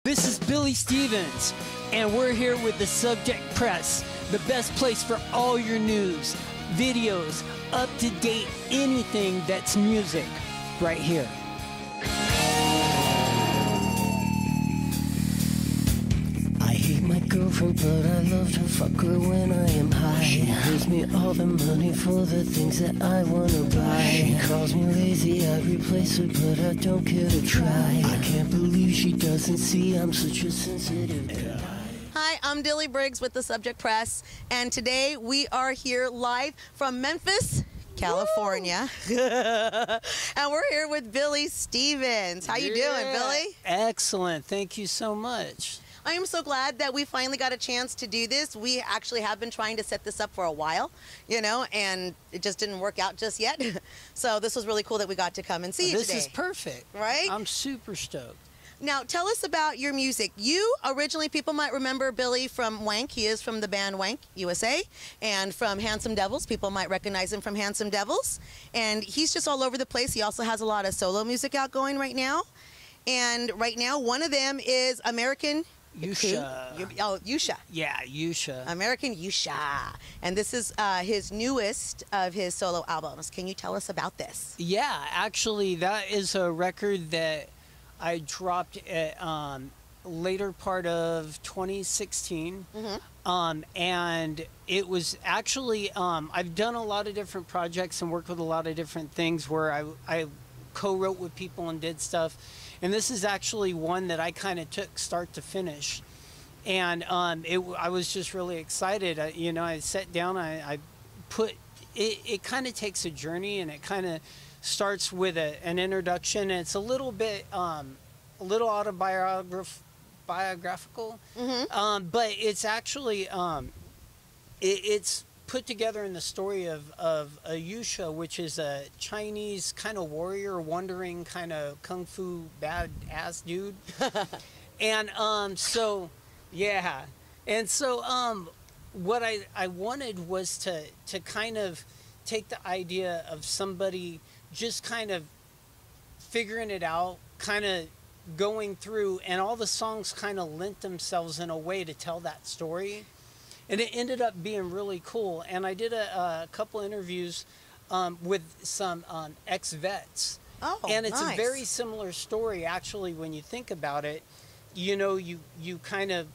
This is Billie Stevens, and we're here with the Subject Press, the best place for all your news, videos, up-to-date, anything that's music, right here. I hate my girlfriend, but I love to fuck her when I am high. She gives me all the money for the things that I wanna buy. She calls me lazy, I replace her, but I don't care to try. I can't believe she doesn't see I'm such a sensitive guy. Hi, I'm Dilly Briggs with the Subject Press, and today we are here live from Memphis, California. And we're here with Billie Stevens. How you doing, Billie? Excellent. Thank you so much. I am so glad that we finally got a chance to do this. We actually have been trying to set this up for a while, you know, and it just didn't work out just yet. So this was really cool that we got to come and see you today. This is perfect. Right? I'm super stoked. Now, tell us about your music. You originally, people might remember Billy from Wank. He is from the band Wank USA. And from Handsome Devils, people might recognize him from Handsome Devils. And he's just all over the place. He also has a lot of solo music out going right now. And right now, one of them is American Yusha. Oh, Yusha. Yeah, Yusha. American Yusha. And this is his newest of his solo albums. Can you tell us about this? Yeah, actually, that is a record that I dropped at later part of 2016. And it was actually, I've done a lot of different projects and worked with a lot of different things where I co-wrote with people and did stuff. And this is actually one that I kind of took start to finish. And I was just really excited. You know, I sat down, I put, it kind of takes a journey, and it kind of starts with an introduction. And it's a little bit, a little autobiographical, but it's actually, it's put together in the story of a Yusha, which is a Chinese kind of warrior, wandering kind of kung fu badass dude. And so, yeah. And so what I wanted was to kind of take the idea of somebody just kind of figuring it out, kind of going through, and all the songs kind of lent themselves in a way to tell that story. And it ended up being really cool. And I did a couple interviews with some ex-vets. Oh, and it's nice. a very similar story, actually, when you think about it. You know, you kind of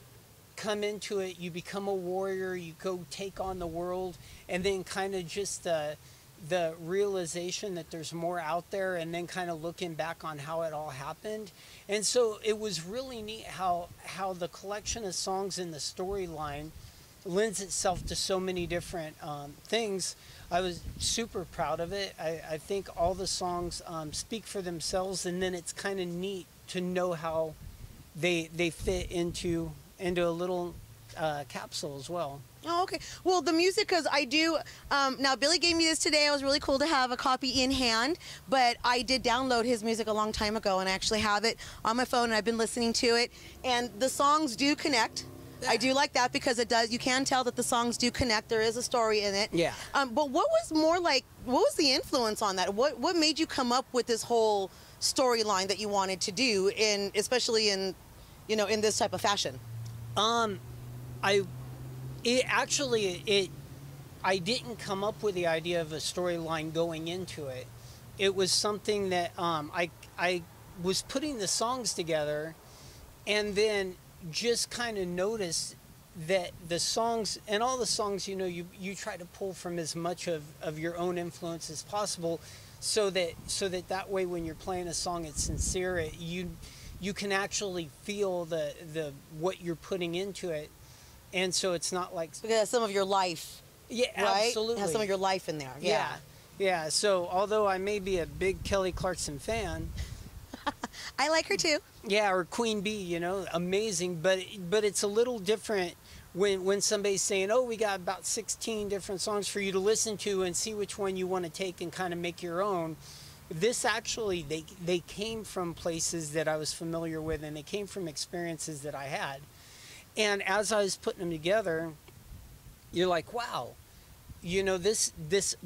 come into it, you become a warrior, you go take on the world, and then kind of just the realization that there's more out there, and then kind of looking back on how it all happened. And so it was really neat how the collection of songs in the storyline lends itself to so many different things. I was super proud of it. I think all the songs speak for themselves, and then it's kind of neat to know how they fit into a little capsule as well. Oh, okay. Well, the music, because I do, now Billy gave me this today. It was really cool to have a copy in hand, but I did download his music a long time ago, and I actually have it on my phone, and I've been listening to it, and the songs do connect. I do like that because it does. You can tell that the songs do connect. There is a story in it. Yeah. But what was the influence on that? What made you come up with this whole storyline that you wanted to do, especially in this type of fashion? I didn't come up with the idea of a storyline going into it. It was something that I was putting the songs together, and then just kind of noticed that the songs, and all the songs, you know, you try to pull from as much of your own influence as possible, so that way when you're playing a song, it's sincere. You can actually feel the what you're putting into it, and so it's not like, because it has some of your life. Yeah, right? Absolutely. It has some of your life in there. Yeah. So although I may be a big Kelly Clarkson fan, I like her too. Yeah, or Queen Bee, you know, amazing. But it's a little different when somebody's saying, oh, we got about 16 different songs for you to listen to and see which one you want to take and kind of make your own. This actually, they came from places that I was familiar with, and they came from experiences that I had. And as I was putting them together, you're like, wow, you know, this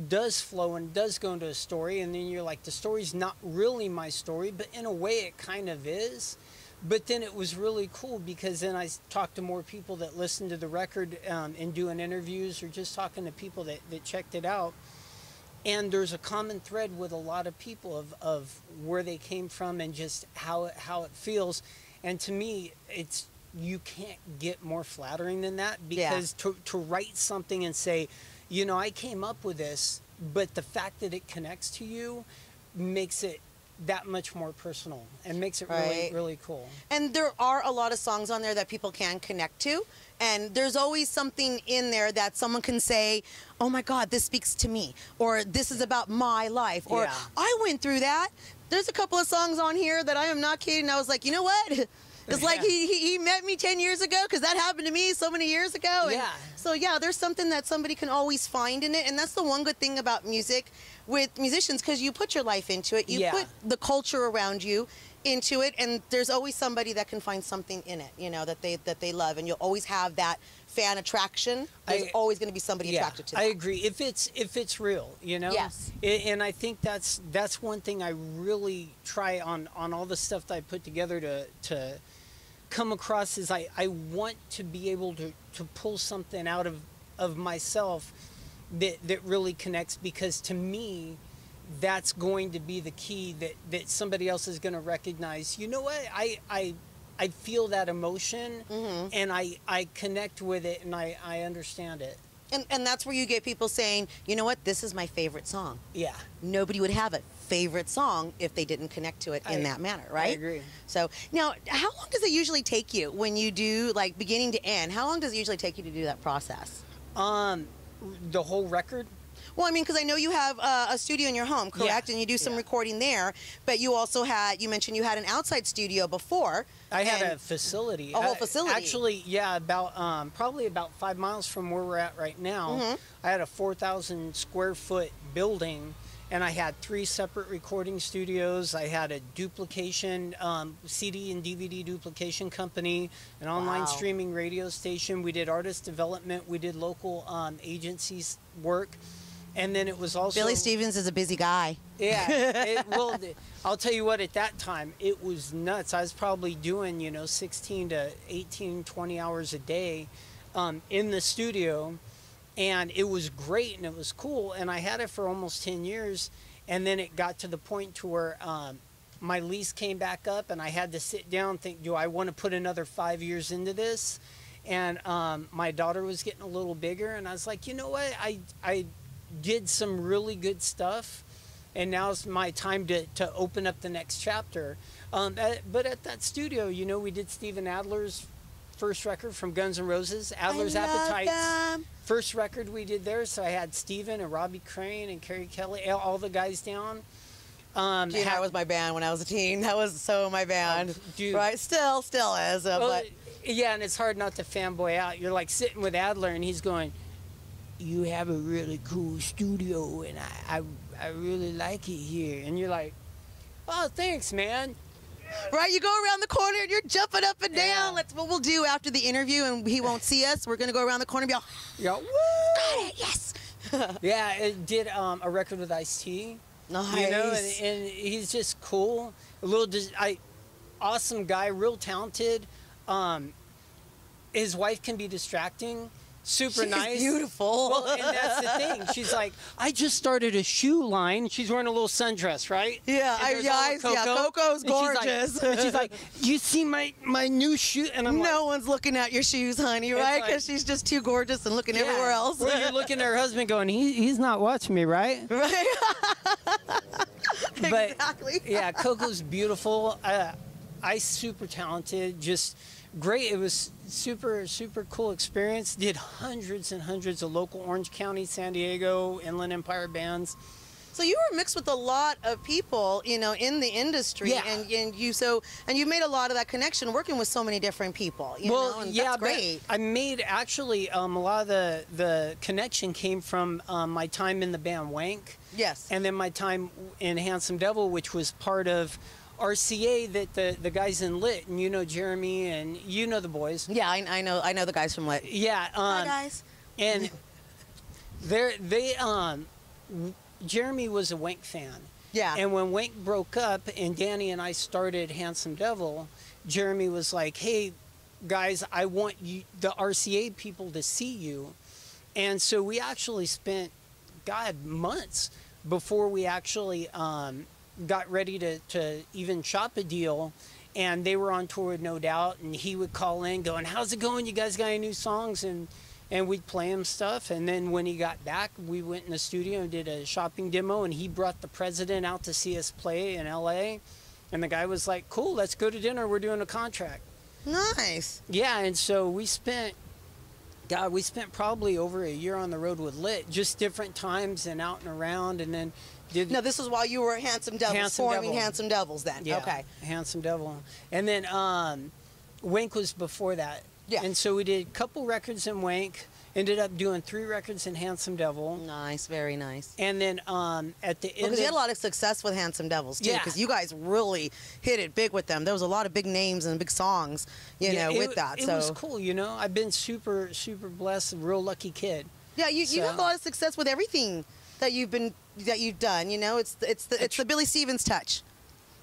does flow and does go into a story, and then you're like, the story's not really my story, but in a way it kind of is. But then it was really cool because then I talked to more people that listened to the record and doing interviews or just talking to people that checked it out. And there's a common thread with a lot of people of where they came from and just how it feels. And to me, you can't get more flattering than that, because to write something and say, I came up with this, but the fact that it connects to you makes it that much more personal and makes it really, really cool. And there are a lot of songs on there that people can connect to. And there's always something in there that someone can say, oh my God, this speaks to me. Or this is about my life. Or I went through that. There's a couple of songs on here that I am not kidding. I was like, you know what? It's like he met me 10 years ago, because that happened to me so many years ago. And so there's something that somebody can always find in it. And that's the one good thing about music with musicians, because you put your life into it. You put the culture around you into it, and there's always somebody that can find something in it, that they love, and you'll always have that fan attraction. There's always going to be somebody attracted to that. I agree. If it's real, Yes. And I think that's one thing I really try on all the stuff that I put together to come across is I want to be able to pull something out of myself that really connects, because to me, that's going to be the key that somebody else is going to recognize. You know what? I feel that emotion, and I connect with it, and I understand it. And that's where you get people saying, you know what, this is my favorite song. Yeah. Nobody would have a favorite song if they didn't connect to it in that manner, right? I agree. So now, how long does it usually take you when you do, like, beginning to end? How long does it usually take you to do that process? The whole record? Well, I mean, because I know you have a studio in your home, correct? And you do some recording there, but you also you mentioned you had an outside studio before. I had a facility. A whole facility. Actually, about probably about 5 miles from where we're at right now. I had a 4,000 square foot building, and I had 3 separate recording studios. I had a duplication, CD and DVD duplication company, an online streaming radio station. We did artist development. We did local agencies work. And then it was also... Billie Stevens is a busy guy. Yeah. Well, I'll tell you what, at that time, it was nuts. I was probably doing, 16 to 18, 20 hours a day in the studio. And it was great and it was cool. And I had it for almost 10 years. And then it got to the point to where my lease came back up, and I had to sit down and think, do I want to put another 5 years into this? And my daughter was getting a little bigger. And I was like, you know what? I did some really good stuff, and now's my time to open up the next chapter. But at that studio, we did Steven Adler's first record from Guns N' Roses, Adler's Appetites. First record we did there, so I had Steven and Robbie Crane and Kerry Kelly, all the guys down. That was my band when I was a teen. That was so my band. Dude. Right, still is. But yeah, and it's hard not to fanboy out. You're like sitting with Adler, and he's going, you have a really cool studio, and I really like it here. And you're like, oh, thanks, man. Right, you go around the corner and you're jumping up and down. That's what we'll do after the interview, and he won't see us. We're going to go around the corner and be all, woo! Got it, yes. Yeah, it did a record with Ice-T. Nice. And he's just cool. Awesome guy, real talented. His wife can be distracting. Super nice. She's beautiful. Well, and that's the thing. She's like, I just started a shoe line. She's wearing a little sundress, right? Yeah, Coco's gorgeous. She's like, you see my new shoe? And I'm no one's looking at your shoes, honey, right? Because she's just too gorgeous and looking everywhere else. Well, you're looking at her husband going, he's not watching me, right? Right. But, exactly. Yeah, Coco's beautiful. I's super talented. Just great. It was super cool experience. Did hundreds and hundreds of local Orange County, San Diego, Inland Empire bands. So you were mixed with a lot of people, in the industry, and you made a lot of that connection working with so many different people. That's great. I made actually a lot of the connection came from my time in the band Wank. Yes. And then my time in Handsome Devil, which was part of RCA, that the guys in Lit, and Jeremy and the boys. Yeah, I know the guys from Lit. Yeah. Hi guys. And Jeremy was a Wank fan. Yeah. And when Wank broke up and Danny and I started Handsome Devil, Jeremy was like, hey, guys, I want you, the RCA people, to see you. And so we actually spent, God, months before we actually got ready to even shop a deal. And they were on tour with No Doubt, and he would call in going, how's it going? You guys got any new songs? And we'd play him stuff. And then when he got back, we went in the studio and did a shopping demo, and he brought the president out to see us play in LA. And the guy was like, cool, let's go to dinner. We're doing a contract. Nice. Yeah, and so we spent probably over a year on the road with Lit, just different times and out and around, and then did. No, this is while you were Handsome Devils, forming Devil. Handsome Devils then. Yeah, Okay. Handsome Devil. And then Wank was before that. Yeah. And so we did a couple records in Wank, ended up doing 3 records in Handsome Devil. Nice, very nice. And then at the end Because you had a lot of success with Handsome Devils too, Yeah. because you guys really hit it big with them. There was a lot of big names and big songs, you know, with that. It So was cool, you know. I've been super, super blessed, a real lucky kid. yeah, you So- have a lot of success with everything that you've done. You know, it's the Billie Stevens touch.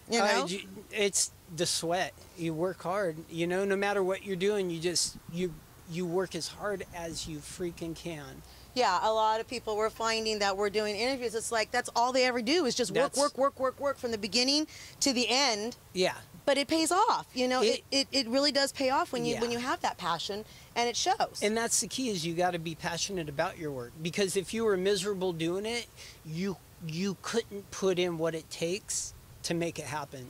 You know, It's the sweat. You work hard, you know, no matter what you're doing, you work as hard as you freaking can. yeah. A lot of people were finding that we're doing interviews. It's like that's all they ever do is just work from the beginning to the end. Yeah. But it pays off. You know, It- it really does pay off when Yeah. you have that passion, and it shows. And that's the key, is you got to be passionate about your work, because if you were miserable doing it, you couldn't put in what it takes to make it happen.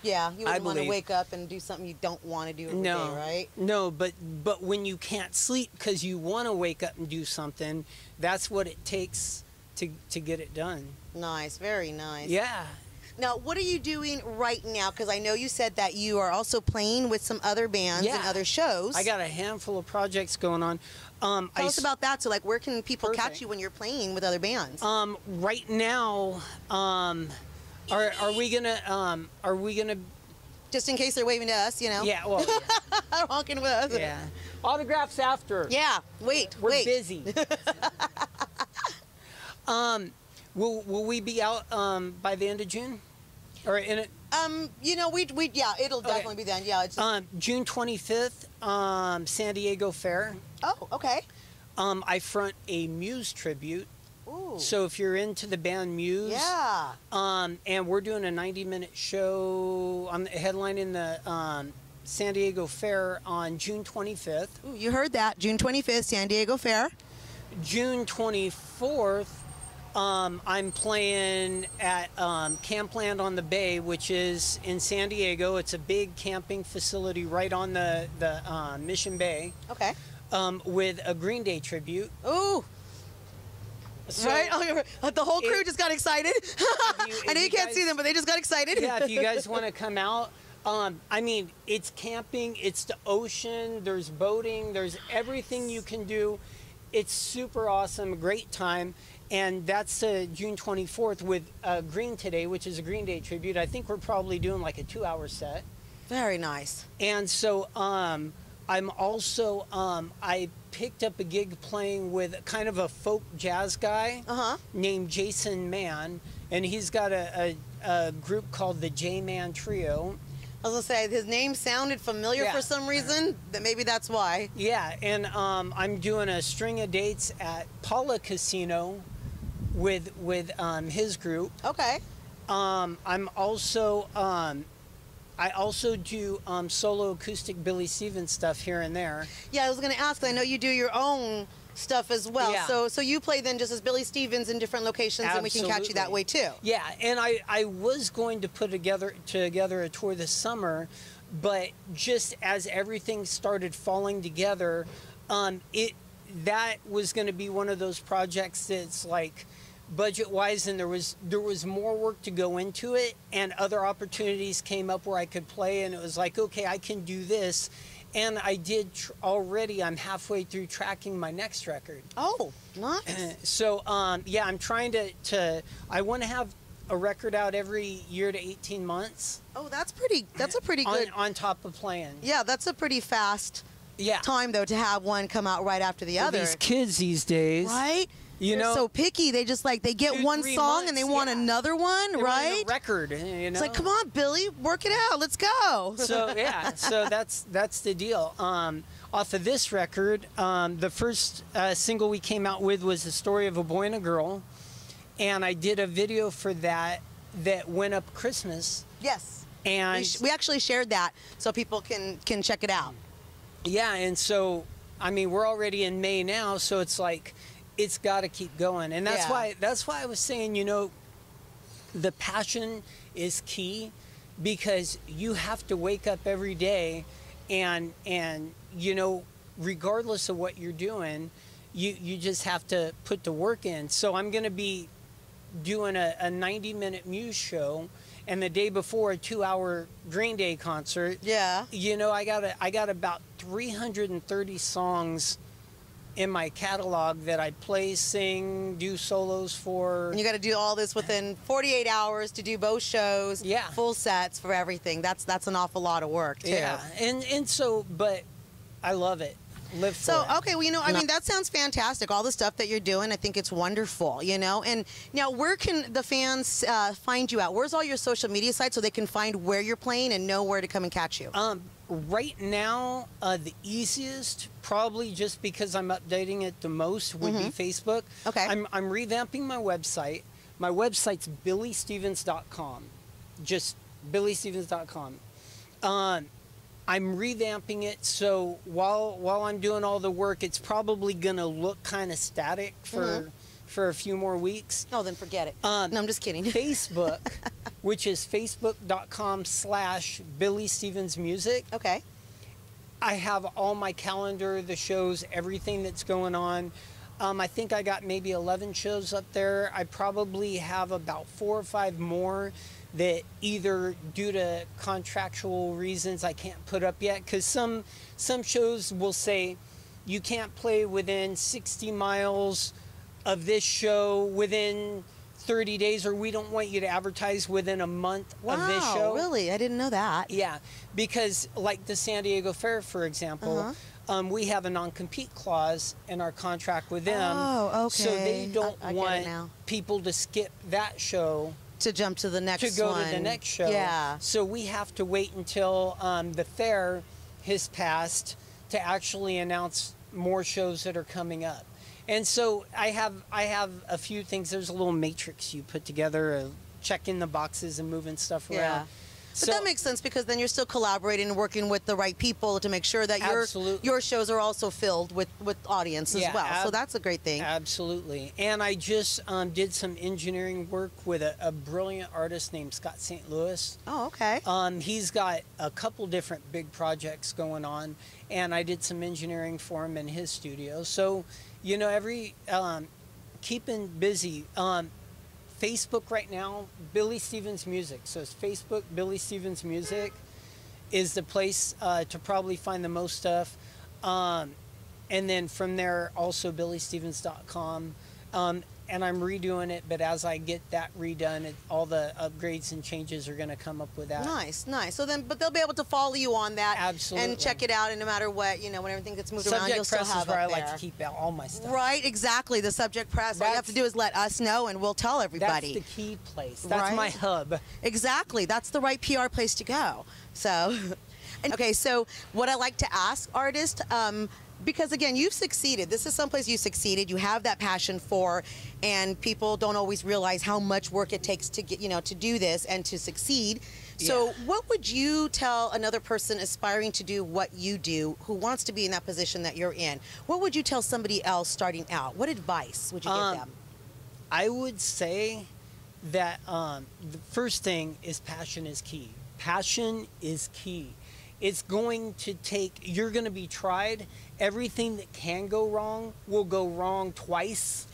Yeah, you wouldn't want to believe. wake up and do something you don't want to do every No, day, right? No, but when you can't sleep because you want to wake up and do something, that's what it takes to get it done. Nice, very nice. Yeah. Now, what are you doing right now? Because I know you said that you are also playing with some other bands and Yeah. other shows. I got a handful of projects going on. Tell us about that. So, like, where can people catch Perfect. you when you're playing with other bands? Right now, are we gonna? Just in case they're waving to us, you know? Yeah. Well. Honking with us. Yeah. Autographs after. Yeah. Wait. We're wait. busy. Will we be out by the end of June? Or in it? You know, yeah, it'll definitely be then. Yeah. It's just, June 25th, San Diego Fair. oh, okay. I front a Muse tribute. Ooh. So if you're into the band Muse, Yeah. and we're doing a 90-minute show. I'm headlining the San Diego Fair on June 25th. Ooh, you heard that. June 25th, San Diego Fair. June 24th, I'm playing at Campland on the Bay, which is in San Diego. It's a big camping facility right on the Mission Bay, Okay. with a Green Day tribute. Ooh. So, Right? Oh, the whole crew just got excited. I know if you you can't guys- see them, but they just got excited. Yeah, if you guys want to come out, I mean, it's camping, it's the ocean, there's boating, there's everything you can do. It's super awesome, a great time. And that's June 24th with Green Today, which is a Green Day tribute. I think we're probably doing like a 2-hour set. Very nice. And so I'm also, I picked up a gig playing with kind of a folk jazz guy named Jason Mann. And he's got a group called the J-Man Trio. I was gonna say his name sounded familiar Yeah. for some reason. That maybe that's why. Yeah, and I'm doing a string of dates at Paula Casino with his group. Okay. I'm also I also do solo acoustic Billie Stevens stuff here and there. Yeah, I was gonna ask. I know you do your own stuff as well. Yeah. So you play then just as Billie Stevens in different locations, and we can catch you that Absolutely. way too. Yeah, and I was going to put together a tour this summer, but just as everything started falling together, that was going to be one of those projects that's like budget-wise, and there was more work to go into it, and other opportunities came up where I could play, and it was like, okay, I can do this. And I did already. I'm halfway through tracking my next record. Oh, nice. So, yeah, I'm trying to. I want to have a record out every year to 18 months. Oh, that's a pretty good. On top of playing. Yeah, that's a pretty fast Yeah. time though to have one come out right after the For other. these kids these days. Right? You They're know, so picky. They just like they get 2, one 3 song and they months, want yeah. another one, They want right? a record. You know, It's like, come on, Billy, work it out. Let's go. So yeah, so that's the deal. Off of this record, the first single we came out with was "The Story of a Boy and a Girl," and I did a video for that went up Christmas. Yes. And We actually shared that so people can check it out. yeah, and so I mean we're already in May now, so it's like it's got to keep going, and that's Yeah. why I was saying, you know, the passion is key, because you have to wake up every day and you know, regardless of what you're doing, you just have to put the work in. So I'm going to be doing a 90-minute Muse show, and the day before a 2-hour Green Day concert. Yeah. You know, I got about 330 songs in my catalog that I play, sing, do solos for. And you got to do all this within 48 hours to do both shows. Yeah. Full sets for everything. That's an awful lot of work too. Yeah, and so, but I love it. Live for So, it. okay, well, you know, I mean, that sounds fantastic. All the stuff that you're doing, I think it's wonderful, you know. And now, where can the fans find you at? Where's all your social media sites so they can find where you're playing and know where to come and catch you? Right now, the easiest, probably just because I'm updating it the most, would be Facebook. Okay. I'm revamping my website. My website's billiestevens.com. Just billiestevens.com. I'm revamping it, so while I'm doing all the work, it's probably gonna look kind of static for a few more weeks. Oh, then forget it. No, I'm just kidding. Facebook, which is facebook.com/BillieStevensMusic. Okay. I have all my calendar, the shows, everything that's going on. I think I got maybe 11 shows up there. I probably have about 4 or 5 more that either due to contractual reasons I can't put up yet, because some shows will say you can't play within 60 miles of this show within 30 days, or we don't want you to advertise within a month of this show. Wow, really? I didn't know that. Yeah, because like the San Diego Fair, for example, we have a non-compete clause in our contract with them. Oh, okay. So they don't I get it want now. people to skip that show To jump to the next to go one. to the next show. Yeah. So we have to wait until the fair has passed to actually announce more shows that are coming up. And so I have a few things. There's a little matrix you put together, checking the boxes and moving stuff around. Yeah. But that makes sense, because then you're still collaborating and working with the right people to make sure that your shows are also filled with audience as well. So that's a great thing. Absolutely. And I just did some engineering work with a brilliant artist named Scott St. Louis. Oh, okay. He's got a couple different big projects going on, and I did some engineering for him in his studio. So, you know, keeping busy. Facebook right now, Billie Stevens Music. So it's Facebook, Billie Stevens Music is the place to probably find the most stuff. And then from there, also BillieStevens.com. And I'm redoing it, but as I get that redone, all the upgrades and changes are going to come up with that. Nice, nice. So then, but they'll be able to follow you on that. Absolutely. And check it out, and no matter what, you know, when everything gets moved around, you'll Subject still Press have is where I up like there. to keep out all my stuff. Right, exactly. The Subject Press. All you have to do is let us know, and we'll tell everybody. That's the key place. That's Right? my hub. Exactly. That's the right PR place to go. So, okay, so what I like to ask artists, because again, you've succeeded. This is someplace you succeeded. You have that passion for, and people don't always realize how much work it takes to get, to do this and to succeed. So what would you tell another person aspiring to do what you do, who wants to be in that position that you're in? What would you tell somebody else starting out? What advice would you give them? I would say that the first thing is passion is key. Passion is key. It's going to take, you're going to be tried. Everything that can go wrong will go wrong twice.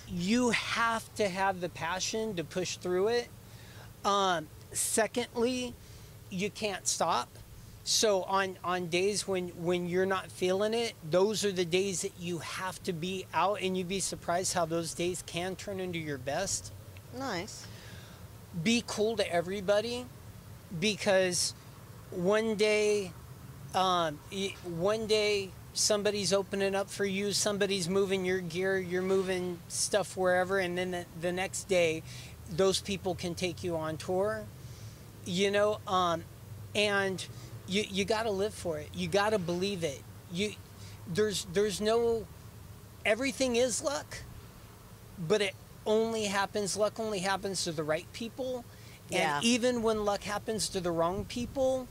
You have to have the passion to push through it. Secondly, you can't stop. So on days when you're not feeling it, those are the days that you have to be out, and you'd be surprised how those days can turn into your best. Nice. Be cool to everybody, because one day somebody's opening up for you, somebody's moving your gear, you're moving stuff wherever, and then the next day, those people can take you on tour, you know, and you got to live for it. You got to believe it. There's no, everything is luck, but luck only happens to the right people. And even when luck happens to the wrong people,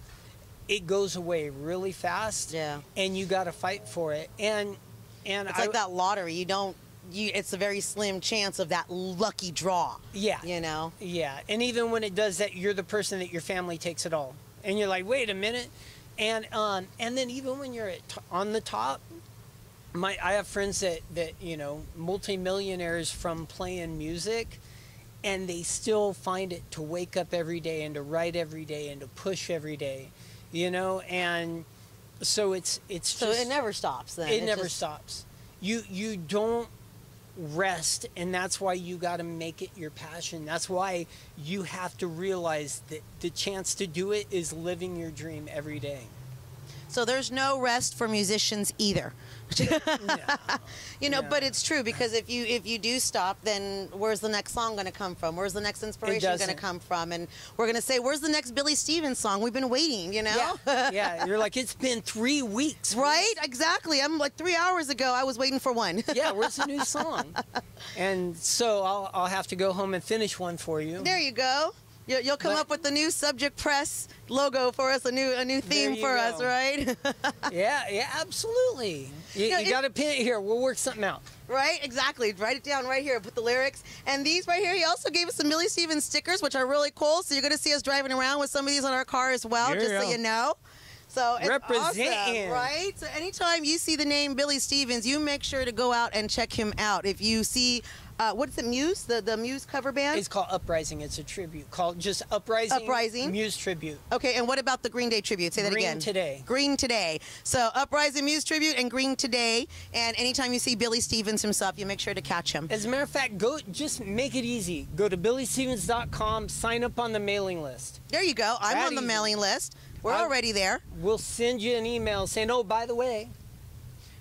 it goes away really fast. Yeah. And you got to fight for it. And it's like that lottery. It's a very slim chance of that lucky draw. Yeah. You know? Yeah. And even when it does that, you're the person that your family takes it all. And you're like, wait a minute. And then even when you're on the top, I have friends that you know, multimillionaires from playing music, and they still find it to wake up every day and to write every day and to push every day, you know. And so it's so just, it never stops. Then it never stops. You don't rest, and that's why you got to make it your passion. That's why you have to realize that the chance to do it is living your dream every day. So there's no rest for musicians either. No, You know, no. but it's true, because if you do stop, then where's the next song going to come from? Where's the next inspiration going to doesn't. come from? And we're going to say, where's the next Billie Stevens song? We've been waiting, you know? Yeah, you're like, it's been 3 weeks. Right? Exactly. I'm like 3 hours ago, I was waiting for one. Yeah, where's the new song? And so I'll have to go home and finish one for you. There you go. You'll come up with the new Subject Press logo for us, a new theme for us, right? Yeah, absolutely. You got to pin it here. We'll work something out. Right, exactly. Write it down right here. Put the lyrics. And these right here, he also gave us some Billie Stevens stickers, which are really cool. So you're going to see us driving around with some of these on our car as well, There just you so go. you know. So it's Representing. awesome, right? So anytime you see the name Billie Stevens, you make sure to go out and check him out. If you see, what is it, Muse? The Muse cover band? It's called Uprising. It's a tribute called just Uprising. Uprising. Muse tribute. Okay, and what about the Green Day tribute? Say that Green again. Today. Green Today. So Uprising Muse tribute and Green Today. And anytime you see Billie Stevens himself, you make sure to catch him. As a matter of fact, just make it easy. Go to billiestevens.com, sign up on the mailing list. There you go. I'm That on the easy. mailing list. We're already there. We'll send you an email saying, oh, by the way.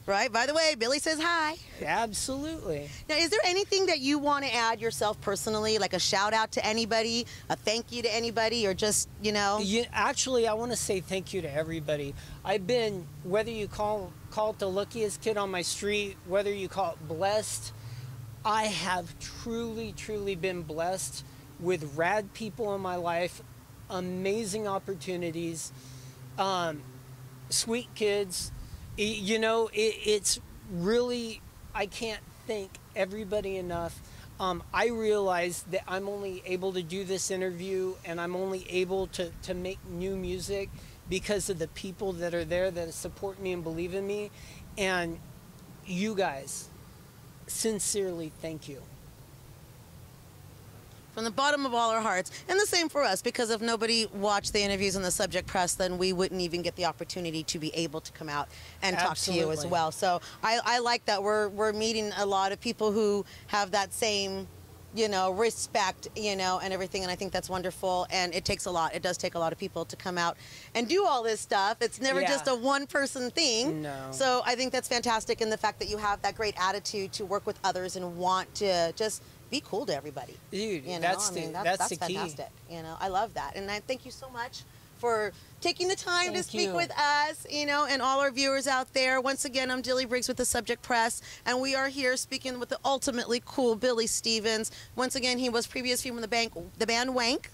Right? By the way, Billy says hi. Absolutely. Now, is there anything that you want to add yourself personally, like a shout out to anybody, a thank you to anybody, or just, you know? Actually, I want to say thank you to everybody. I've been, whether you call it the luckiest kid on my street, whether you call it blessed, I have truly, truly been blessed with rad people in my life, amazing opportunities, sweet kids. You know, it's really, I can't thank everybody enough. I realize that I'm only able to do this interview and I'm only able to make new music because of the people that are there that support me and believe in me. And you guys, sincerely, thank you. From the bottom of all our hearts. And the same for us, because if nobody watched the interviews in the Subject Press, then we wouldn't even get the opportunity to be able to come out and talk to you as Absolutely. well. So I like that we're meeting a lot of people who have that same, you know, respect, you know, and everything. And I think that's wonderful. And it takes a lot. It does take a lot of people to come out and do all this stuff. It's never Yeah. just a one-person thing. No. So I think that's fantastic. And the fact that you have that great attitude to work with others and want to just be cool to everybody. Dude, You know, that's I mean, that's the key. fantastic. You know, I love that. And I thank you so much for taking the time to Thank speak you. with us, you know, and all our viewers out there. Once again, I'm Dilly Briggs with the Subject Press, and we are here speaking with the ultimately cool Billie Stevens. Once again, he was previously from the band Wank.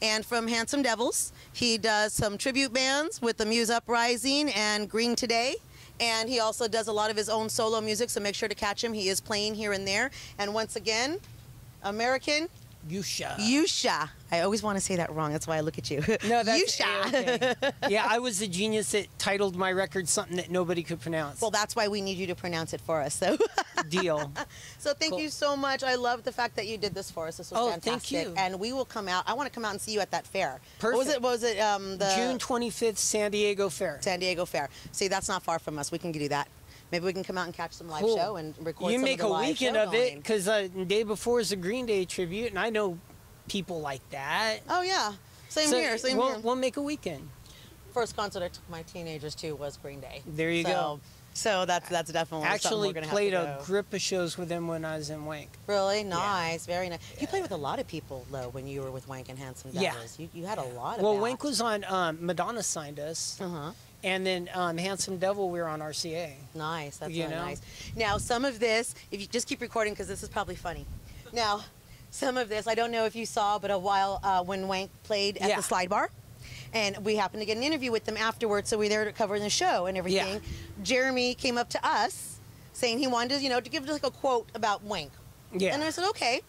And from Handsome Devils, he does some tribute bands with the Muse Uprising and Green Today. And he also does a lot of his own solo music, so make sure to catch him. He is playing here and there. And once again, American Yusha. I always want to say that wrong. That's why I look at you. No, that's Yusha. okay. Yeah, I was the genius that titled my record something that nobody could pronounce. Well, that's why we need you to pronounce it for us. So, Deal. so thank Cool. you so much. I love the fact that you did this for us. This was Oh, fantastic. thank you. And we will come out. I want to come out and see you at that fair. Perfect. What was it? The June 25th, San Diego Fair. San Diego Fair. See, that's not far from us. We can do that. Maybe we can come out and catch some live Cool. show and record You some make of the a live weekend show of it going. because the day before is a Green Day tribute, and I know people like that. Oh, yeah. Same So here. Same we'll, here. We'll make a weekend. First concert I took my teenagers to was Green Day. There you go. So that's definitely something Actually we're gonna played have to a go. grip of shows with them when I was in Wank. Really nice, very nice. You played with a lot of people though when you were with Wank and Handsome Yeah. Devils. You had a lot of. Well, that. Wank was on Madonna signed us, and then Handsome Devil we were on RCA. Nice. That's You really know? nice. Now, some of this, if you just keep recording, because this is probably funny. Now, some of this, I don't know if you saw, but a while when Wank played at Yeah. the Slide Bar, and we happened to get an interview with them afterwards, so we were there to cover the show and everything. Yeah. Jeremy came up to us saying he wanted to, to give like a quote about Wank. Yeah. And I said, okay.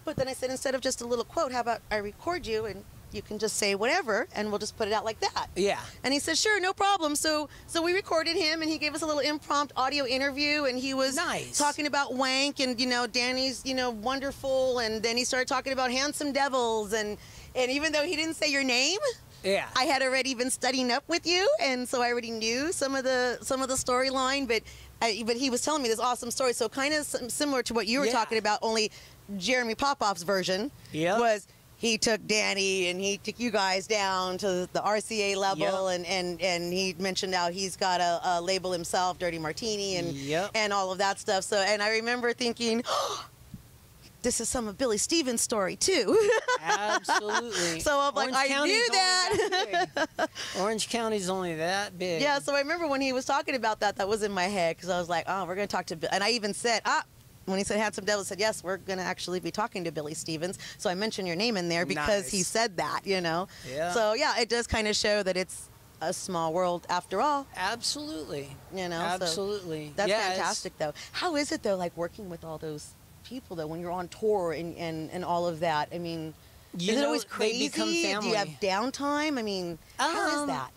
But then I said, instead of just a little quote, how about I record you and you can just say whatever and we'll just put it out like that. Yeah. And he said, sure, no problem. So we recorded him and he gave us a little impromptu audio interview and he was Nice. talking about Wank and, Danny's, wonderful. And then he started talking about Handsome Devils. And even though he didn't say your name, Yeah. I had already been studying up with you. And so I already knew some of the storyline, but he was telling me this awesome story. So kind of similar to what you were Yeah. talking about, only Jeremy Popoff's version Yep. was he took Danny and he took you guys down to the RCA level, Yep. and he mentioned how he's got a label himself, Dirty Martini, and Yep. and all of that stuff. So, and I remember thinking, this is some of Billie Stevens' story too. Absolutely. So I'm like, Orange I County's knew only that big. Orange County's only that big. Yeah, so I remember when he was talking about that, that was in my head because I was like, oh, we're going to talk to Bill. And I even said, when he said Handsome Devil, I said, yes, we're going to actually be talking to Billie Stevens. So I mentioned your name in there because he Nice. said that, Yeah. So yeah, it does kind of show that it's a small world after all, Absolutely. so Absolutely. that's Yeah, it's- fantastic though. How is it though, like working with all those people though, when you're on tour and all of that? I mean, You is it know, always they crazy? become Do family. you have downtime? I mean, how is that?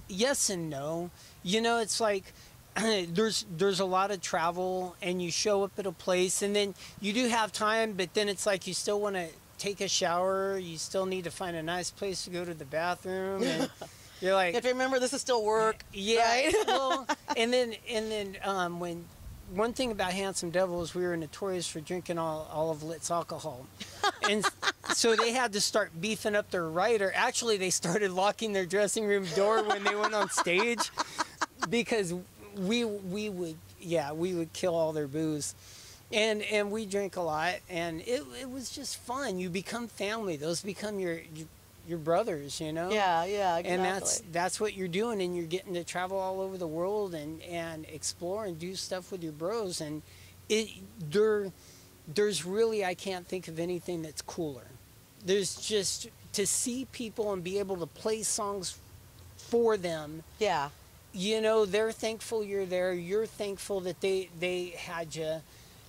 Yes and no. It's like there's a lot of travel and you show up at a place and then you do have time, but then it's like you still want to take a shower, you still need to find a nice place to go to the bathroom, and you're like, You have to remember this is still work. yeah. Right? Well, and then when one thing about Handsome Devil is we were notorious for drinking all of Lit's alcohol, and so they had to start beefing up their writer. Actually, they started locking their dressing room door when they went on stage because we would kill all their booze. And we drink a lot, and it was just fun. You become family. Those become your brothers, Yeah, yeah, exactly. And that's what you're doing, and you're getting to travel all over the world and explore and do stuff with your bros. And there's really, I can't think of anything that's cooler. There's just to see people and be able to play songs for them. Yeah. They're thankful you're there. You're thankful that they had you.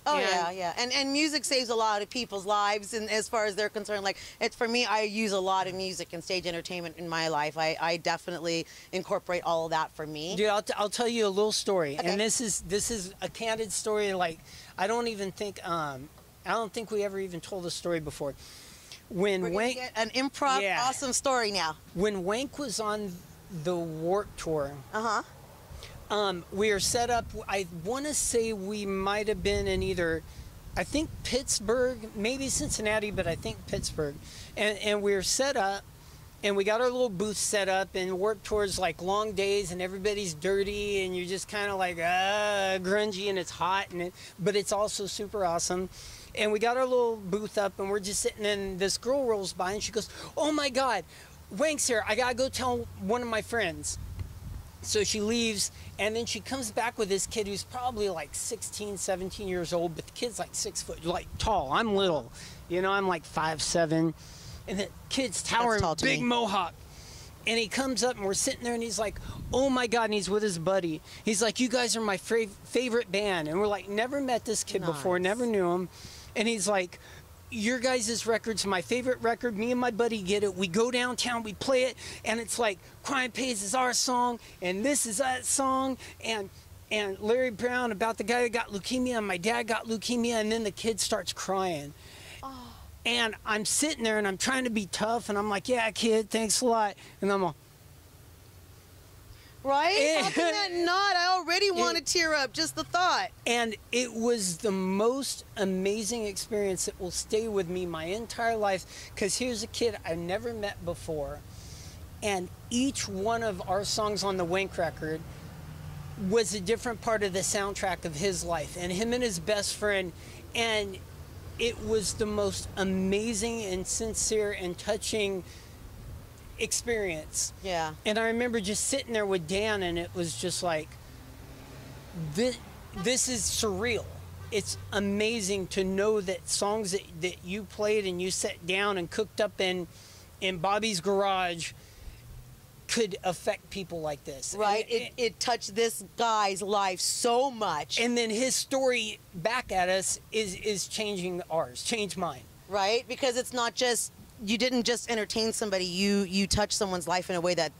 Oh And- yeah. And music saves a lot of people's lives, and as far as they're concerned, like it's for me, I use a lot of music and stage entertainment in my life. I definitely incorporate all of that for me. Dude, I'll tell you a little story, Okay. and this is a candid story. Like I don't think we ever even told this story before. When We're gonna Wank get an improv Yeah. awesome story now. when Wank was on the Warped Tour, we were set up. I want to say we might have been in either, I think Pittsburgh, maybe Cincinnati, but I think Pittsburgh, and we were set up. And we got our little booth set up, and Warped Tour's like long days, and everybody's dirty, and you're just kind of like grungy, and it's hot, but it's also super awesome. And we got our little booth up, and we're just sitting, and this girl rolls by, and she goes, "Oh my God, Wank's here! I gotta go tell one of my friends." So she leaves, and then she comes back with this kid who's probably like 16, 17 years old, but the kid's like 6 foot, like tall. I'm little, I'm like 5'7". And the kid's towering, tall to big me. mohawk. And he comes up, and we're sitting there, and he's like, "Oh my God," and he's with his buddy. He's like, "You guys are my favorite band." And we're like, never met this kid before, Nice. never knew him. And he's like, "Your guys' record's my favorite record. Me and my buddy get it. We go downtown, we play it, and it's like Crime Pays is our song, and this is that song, and Larry Brown about the guy that got leukemia, and my dad got leukemia," and then the kid starts crying. And I'm sitting there, and I'm trying to be tough, and I'm like, "Yeah, kid, thanks a lot." And I'm all, Right? How can that not? I already want to tear up, just the thought. and it was the most amazing experience that will stay with me my entire life, because here's a kid I've never met before, and each one of our songs on the Wank record, was a different part of the soundtrack of his life, and him and his best friend, and it was the most amazing and sincere and touching experience. Yeah. And I remember just sitting there with Dan, and it was just like, this is surreal. It's amazing to know that songs that you played and you sat down and cooked up in Bobby's garage could affect people like this. Right. It touched this guy's life so much. And then his story back at us is changing ours, changed mine. Right? Because it's not just, you didn't just entertain somebody, you touched someone's life in a way that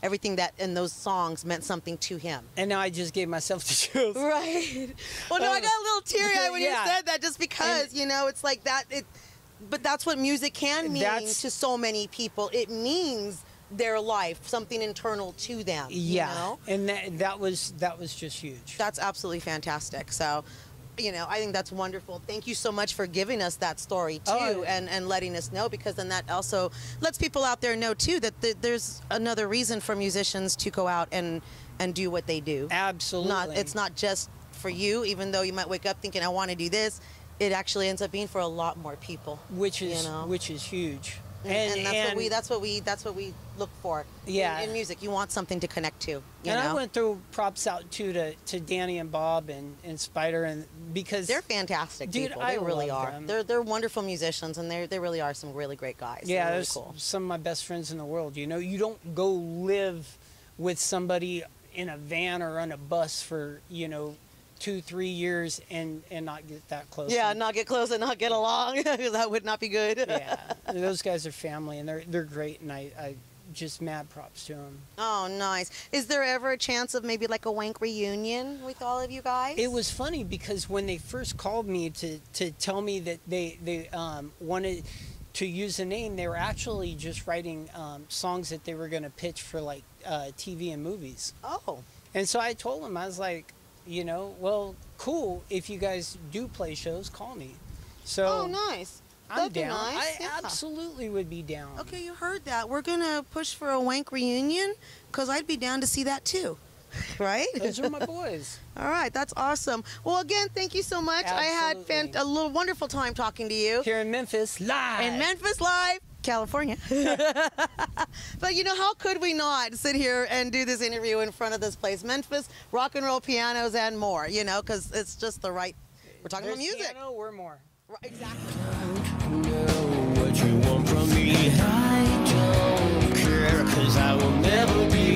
everything that in those songs meant something to him. And now I just gave myself the chills. Right. Well, no, I got a little teary-eyed when yeah. you said that, just because, it's like that, but that's what music can mean to so many people. It means their life, something internal to them. Yeah. And that was just huge. That's absolutely fantastic. So, I think that's wonderful. Thank you so much for giving us that story too, and letting us know, because then that also lets people out there know too that there's another reason for musicians to go out and do what they do. Absolutely. It's not just for you, even though you might wake up thinking I want to do this. It actually ends up being for a lot more people. Which is huge. And that's what we look for. Yeah. In music, you want something to connect to. I went through props out too to Danny and Bob and Spider, and because they're fantastic people. I They really love are. them. They're wonderful musicians, and they really are some really great guys. Yeah, they're really there's cool. some of my best friends in the world. You don't go live with somebody in a van or on a bus for 2-3 years and not get that close. Yeah, not get close and not get along, because that would not be good. Yeah, those guys are family, and they're great, and I just mad props to them. Oh, nice. Is there ever a chance of maybe like a Wank reunion with all of you guys? It was funny because when they first called me to tell me that they wanted to use a name, they were actually just writing songs that they were going to pitch for like TV and movies. Oh. And so I told them, I was like, well, cool. If you guys do play shows, call me. So Oh, nice. I'm That'd be down. nice. I Yeah. absolutely would be down. Okay, you heard that. We're going to push for a Wank reunion, because I'd be down to see that too. Right? Those are my boys. All right, that's awesome. Well, again, thank you so much. Absolutely. I had a little wonderful time talking to you. Here in Memphis, live. In Memphis Live, California. But how could we not sit here and do this interview in front of this place? Memphis, rock and roll pianos and more, because it's just the right, we're talking about music. Piano, we're more. Right, exactly. Know what you want from me. I don't care, 'cause I will never be